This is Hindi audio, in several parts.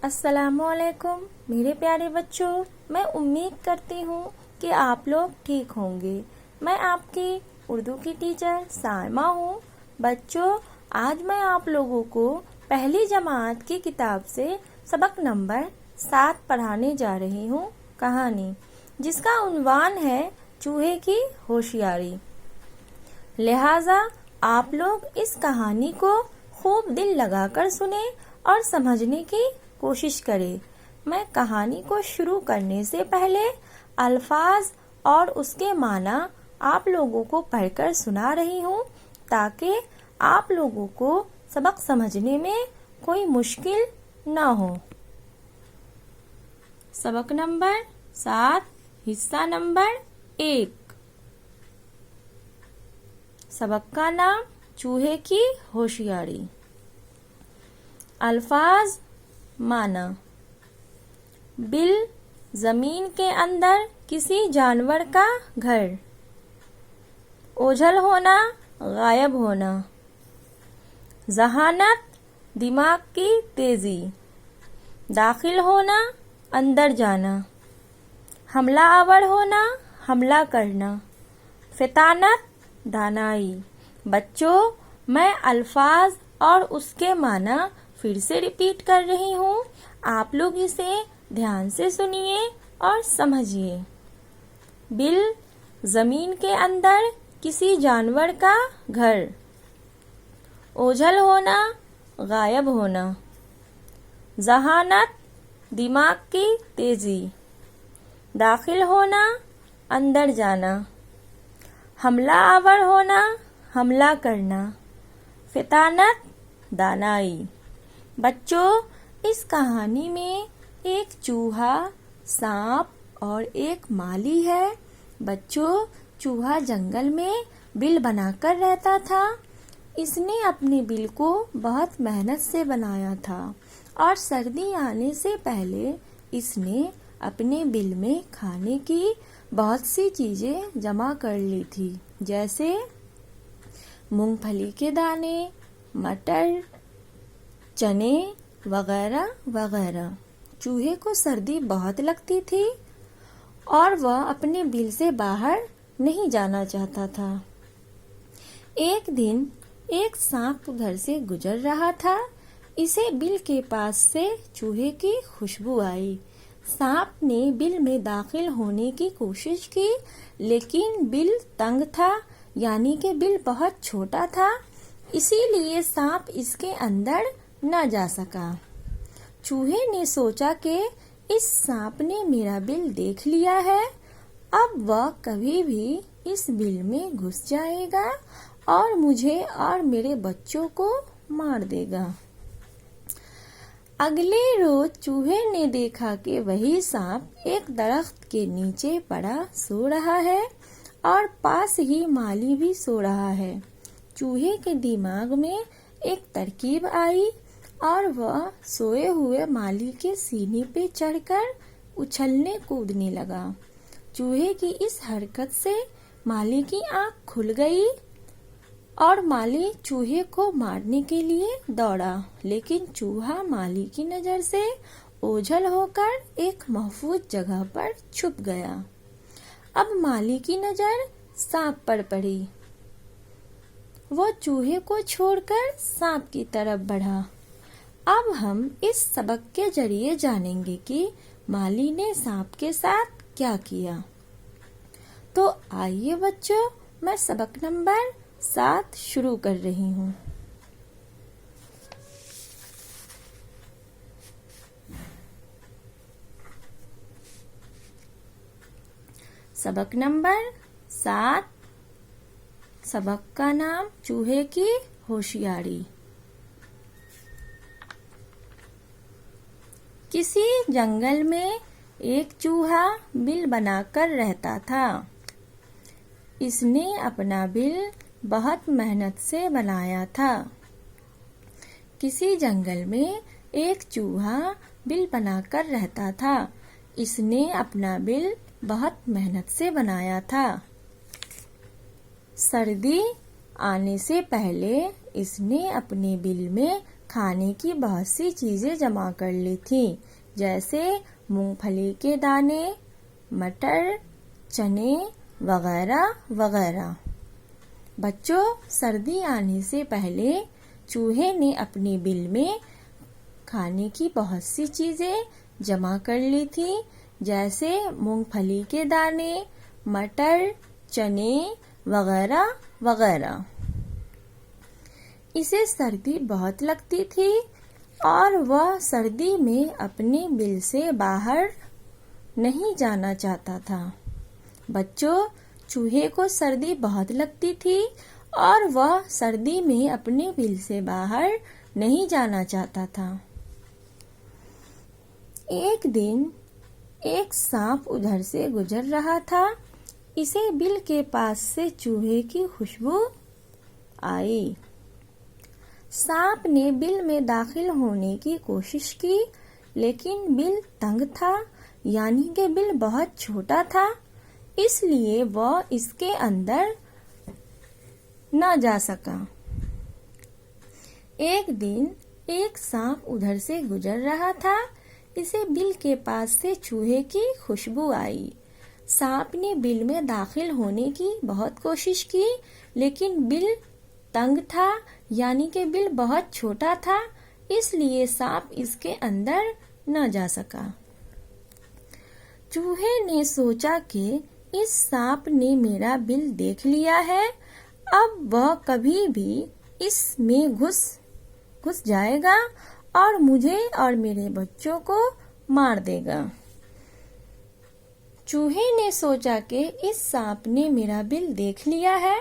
अस्सलामुअलैकुम मेरे प्यारे बच्चों। मैं उम्मीद करती हूँ कि आप लोग ठीक होंगे। मैं आपकी उर्दू की टीचर साइमा हूँ। बच्चों, आज मैं आप लोगों को पहली जमात की किताब से सबक नंबर 7 पढ़ाने जा रही हूँ। कहानी जिसका उन्वान है चूहे की होशियारी। लिहाजा आप लोग इस कहानी को खूब दिल लगाकर सुने और समझने की कोशिश करें। मैं कहानी को शुरू करने से पहले अल्फाज और उसके माना आप लोगों को पढ़कर सुना रही हूँ ताकि आप लोगों को सबक समझने में कोई मुश्किल न हो। सबक नंबर 7 हिस्सा नंबर 1। सबक का नाम चूहे की होशियारी। अल्फाज माना। बिल जमीन के अंदर किसी जानवर का घर। ओझल होना, गायब होना। जहानत दिमाग की तेजी। दाखिल होना, अंदर जाना। हमला आवर होना, हमला करना। फितानत दानाई। बच्चों, मैं अल्फाज और उसके माना फिर से रिपीट कर रही हूँ। आप लोग इसे ध्यान से सुनिए और समझिए। बिल जमीन के अंदर किसी जानवर का घर। ओझल होना, गायब होना। जहानत दिमाग की तेजी। दाखिल होना, अंदर जाना। हमला आवर होना, हमला करना। फितानत दानाई। बच्चों, इस कहानी में एक चूहा, सांप और एक माली है। बच्चों, चूहा जंगल में बिल बनाकर रहता था। इसने अपने बिल को बहुत मेहनत से बनाया था और सर्दी आने से पहले इसने अपने बिल में खाने की बहुत सी चीजें जमा कर ली थी, जैसे मूंगफली के दाने, मटर, चने वगैरह वगैरह। चूहे को सर्दी बहुत लगती थी और वह अपने बिल से बाहर नहीं जाना चाहता था। एक दिन एक सांप उधर से गुजर रहा था। इसे बिल के पास से चूहे की खुशबू आई। सांप ने बिल में दाखिल होने की कोशिश की, लेकिन बिल तंग था, यानी कि बिल बहुत छोटा था, इसीलिए सांप इसके अंदर न जा सका। चूहे ने सोचा कि इस सांप ने मेरा बिल देख लिया है, अब वह कभी भी इस बिल में घुस जाएगा और मुझे और मेरे बच्चों को मार देगा। अगले रोज चूहे ने देखा कि वही सांप एक दरख्त के नीचे पड़ा सो रहा है और पास ही माली भी सो रहा है। चूहे के दिमाग में एक तरकीब आई और वह सोए हुए माली के सीने पे चढ़कर उछलने कूदने लगा। चूहे की इस हरकत से माली की आंख खुल गई और माली चूहे को मारने के लिए दौड़ा, लेकिन चूहा माली की नजर से ओझल होकर एक महफूज जगह पर छुप गया। अब माली की नजर सांप पर पड़ी। वो चूहे को छोड़कर सांप की तरफ बढ़ा। अब हम इस सबक के जरिए जानेंगे कि माली ने सांप के साथ क्या किया। तो आइए बच्चों, मैं सबक नंबर 7 शुरू कर रही हूँ। सबक नंबर 7। सबक का नाम चूहे की होशियारी। किसी जंगल में एक चूहा बिल बनाकर रहता था। इसने अपना बिल बहुत मेहनत से बनाया था। किसी जंगल में एक चूहा बिल बनाकर रहता था। इसने अपना बिल बहुत मेहनत से बनाया था। सर्दी आने से पहले इसने अपने बिल में खाने की बहुत सी चीजें जमा कर ली थी, जैसे मूंगफली के दाने, मटर, चने वगैरह वगैरह। बच्चों, सर्दी आने से पहले चूहे ने अपने बिल में खाने की बहुत सी चीजें जमा कर ली थी, जैसे मूंगफली के दाने, मटर, चने वगैरह वगैरह। इसे सर्दी बहुत लगती थी और वह सर्दी में अपने बिल से बाहर नहीं जाना चाहता था। बच्चों, चूहे को सर्दी बहुत लगती थी और वह सर्दी में अपने बिल से बाहर नहीं जाना चाहता था। एक दिन एक सांप उधर से गुजर रहा था। इसे बिल के पास से चूहे की खुशबू आई। सांप ने बिल में दाखिल होने की कोशिश की, लेकिन बिल तंग था, यानी कि बिल बहुत छोटा था, इसलिए वह इसके अंदर न जा सका। एक दिन एक सांप उधर से गुजर रहा था। इसे बिल के पास से चूहे की खुशबू आई। सांप ने बिल में दाखिल होने की बहुत कोशिश की, लेकिन बिल तंग था, यानी कि बिल बहुत छोटा था, इसलिए सांप इसके अंदर न जा सका। चूहे ने सोचा कि इस सांप ने मेरा बिल देख लिया है, अब वह कभी भी इसमें घुस जाएगा और मुझे और मेरे बच्चों को मार देगा। चूहे ने सोचा कि इस सांप ने मेरा बिल देख लिया है,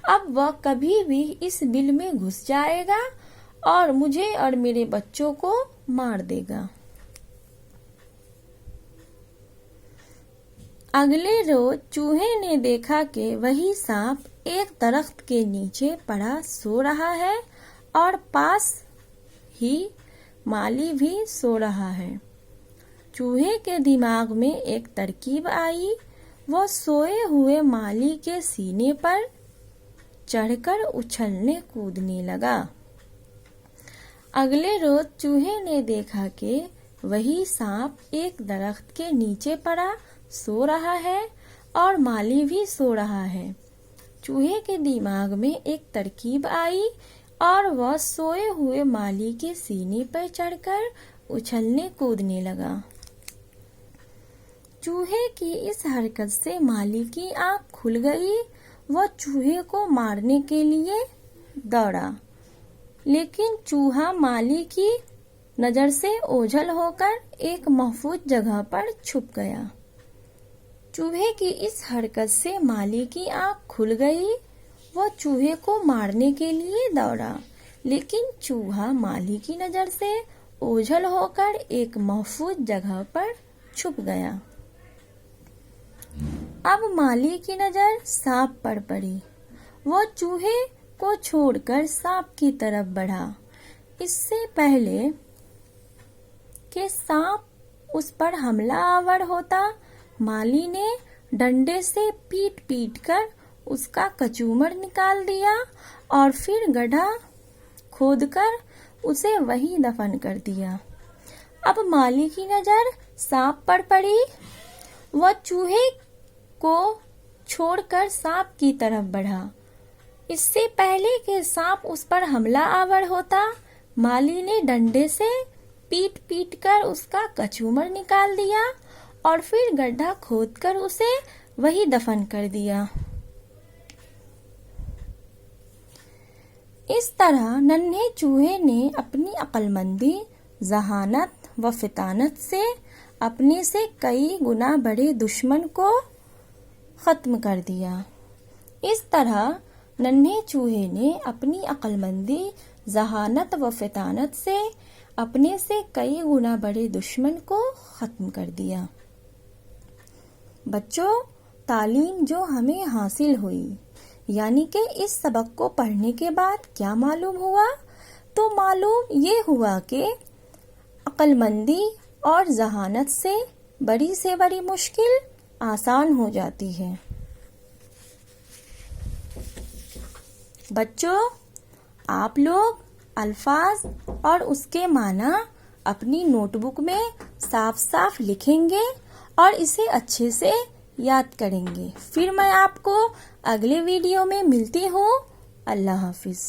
अब वह कभी भी इस बिल में घुस जाएगा और मुझे और मेरे बच्चों को मार देगा। अगले रोज चूहे ने देखा कि वही सांप एक दरख्त के नीचे पड़ा सो रहा है और पास ही माली भी सो रहा है। चूहे के दिमाग में एक तरकीब आई। वो सोए हुए माली के सीने पर चढ़कर उछलने कूदने लगा। अगले रोज चूहे ने देखा कि वही सांप एक दरख्त के नीचे पड़ा सो रहा है और माली भी सो रहा है। चूहे के दिमाग में एक तरकीब आई और वह सोए हुए माली के सीने पर चढ़कर उछलने कूदने लगा। चूहे की इस हरकत से माली की आंख खुल गई। वह चूहे को मारने के लिए दौड़ा, लेकिन चूहा माली की नजर से ओझल होकर एक महफूज जगह पर छुप गया। चूहे की इस हरकत से माली की आंख खुल गई। वह चूहे को मारने के लिए दौड़ा, लेकिन चूहा माली की नजर से ओझल होकर एक महफूज जगह पर छुप गया। अब माली की नजर सांप पर पड़ी। वह चूहे को छोड़कर सांप की तरफ बढ़ा। इससे पहले कि सांप उस पर हमला आवर होता, माली ने डंडे से पीट पीट कर उसका कचूमर निकाल दिया और फिर गड्ढा खोदकर उसे वहीं दफन कर दिया। अब माली की नजर सांप पर पड़ी। वह चूहे को छोड़कर सांप की तरफ बढ़ा। इससे पहले कि सांप उस पर हमला आवर होता, माली ने डंडे से पीट पीट कर उसका कचूमर निकाल दिया और फिर गड्ढा खोदकर उसे वही दफन कर दिया। इस तरह नन्हे चूहे ने अपनी अक्लमंदी, जहानत व फितानत से अपने से कई गुना बड़े दुश्मन को खत्म कर दिया। इस तरह नन्हे चूहे ने अपनी अक्लमंदी, जहानत व फितानत से अपने से कई गुना बड़े दुश्मन को खत्म कर दिया। बच्चों, तालीम जो हमें हासिल हुई, यानी कि इस सबक को पढ़ने के बाद क्या मालूम हुआ? तो मालूम ये हुआ कि अक्लमंदी और जहानत से बड़ी मुश्किल आसान हो जाती है। बच्चों, आप लोग अल्फाज और उसके माना अपनी नोटबुक में साफ साफ लिखेंगे और इसे अच्छे से याद करेंगे। फिर मैं आपको अगले वीडियो में मिलती हूँ। अल्लाह हाफिज।